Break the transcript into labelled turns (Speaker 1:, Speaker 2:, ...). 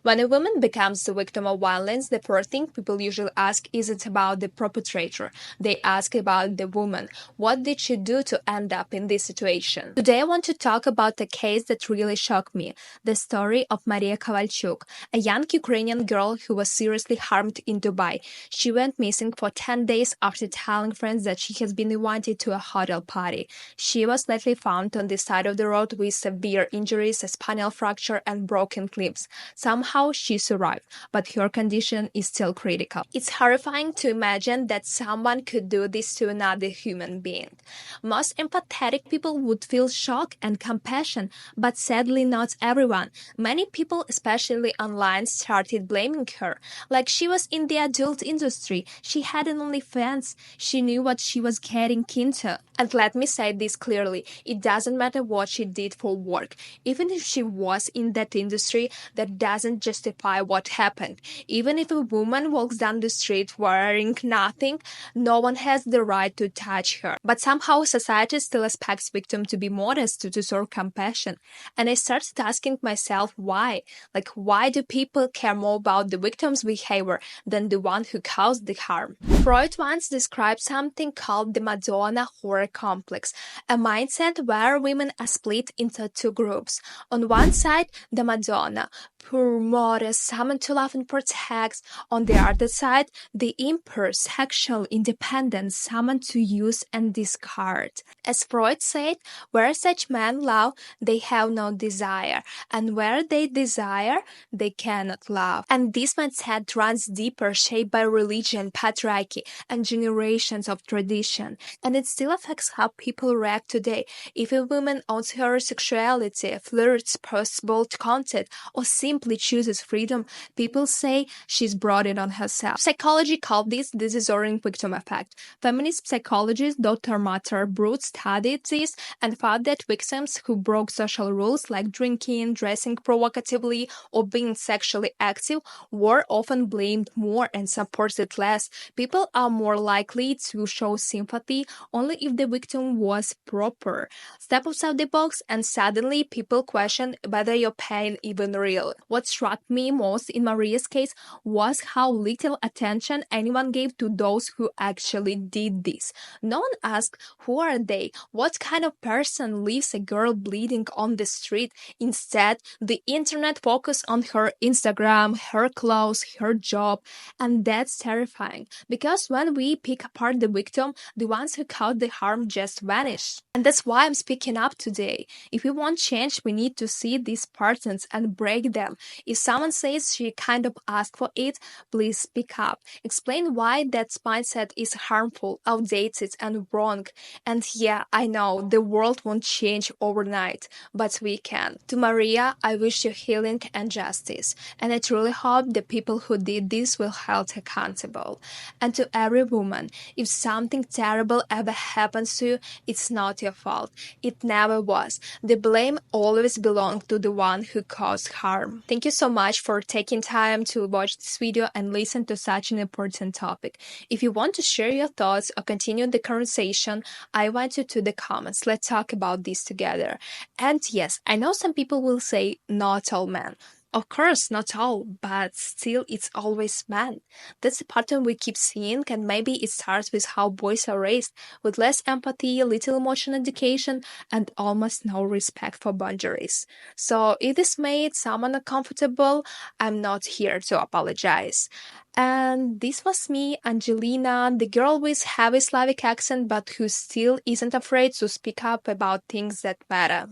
Speaker 1: When a woman becomes the victim of violence, the first thing people usually ask isn't about the perpetrator. They ask about the woman. What did she do to end up in this situation? Today I want to talk about a case that really shocked me, the story of Maria Kovalchuk, a young Ukrainian girl who was seriously harmed in Dubai. She went missing for 10 days after telling friends that she has been invited to a hotel party. She was later found on the side of the road with severe injuries, a spinal fracture and broken limbs. Somehow she survived, but her condition is still critical. It's horrifying to imagine that someone could do this to another human being. Most empathetic people would feel shock and compassion, but sadly not everyone. Many people, especially online, started blaming her. Like she was in the adult industry, she had an OnlyFans, she knew what she was getting into. And let me say this clearly, it doesn't matter what she did for work. Even if she was in that industry, that doesn't justify what happened. Even if a woman walks down the street wearing nothing, no one has the right to touch her. But somehow society still expects victims to be modest, to deserve compassion. And I started asking myself why. Like, why do people care more about the victim's behavior than the one who caused the harm? Freud once described something called the Madonna horror complex, a mindset where women are split into two groups. On one side, the Madonna, poor, modest, someone to love and protect. On the other side, the impure, sexual, independent, someone to use and discard. As Freud said, where such men love, they have no desire, and where they desire, they cannot love. And this mindset runs deeper, shaped by religion, patriarchy, and generations of tradition. And it still affects how people react today. If a woman owns her sexuality, flirts, posts bold content, or simply chooses freedom, people say she's brought it on herself. Psychology called this the deserving victim effect. Feminist psychologist Dr. Martha Burt studied this and found that victims who broke social rules like drinking, dressing provocatively, or being sexually active were often blamed more and supported less. People are more likely to show sympathy only if the victim was proper. Step outside the box and suddenly people question whether your pain even real. What struck me most in Maria's case was how little attention anyone gave to those who actually did this. No one asked who are they, what kind of person leaves a girl bleeding on the street. Instead, the internet focused on her Instagram, her clothes, her job, and that's terrifying because when we pick apart the victim, the ones who caused the harm just vanish. And that's why I'm speaking up today. If we want change, we need to see these patterns and break them. If someone says she kind of asked for it, please speak up. Explain why that mindset is harmful, outdated, and wrong. And yeah, I know the world won't change overnight, but we can. To Maria, I wish you healing and justice. And I truly hope the people who did this will held accountable. And to every woman, if something terrible ever happens to you, it's not your fault. It never was. The blame always belongs to the one who caused harm. Thank you so much for taking time to watch this video and listen to such an important topic. If you want to share your thoughts or continue the conversation, I invite you to the comments. Let's talk about this together. And yes, I know some people will say not all men. Of course, not all, but still it's always men. That's a pattern we keep seeing, and maybe it starts with how boys are raised, with less empathy, little emotional education, and almost no respect for boundaries. So if this made someone uncomfortable, I'm not here to apologize. And this was me, Angelina, the girl with heavy Slavic accent but who still isn't afraid to speak up about things that matter.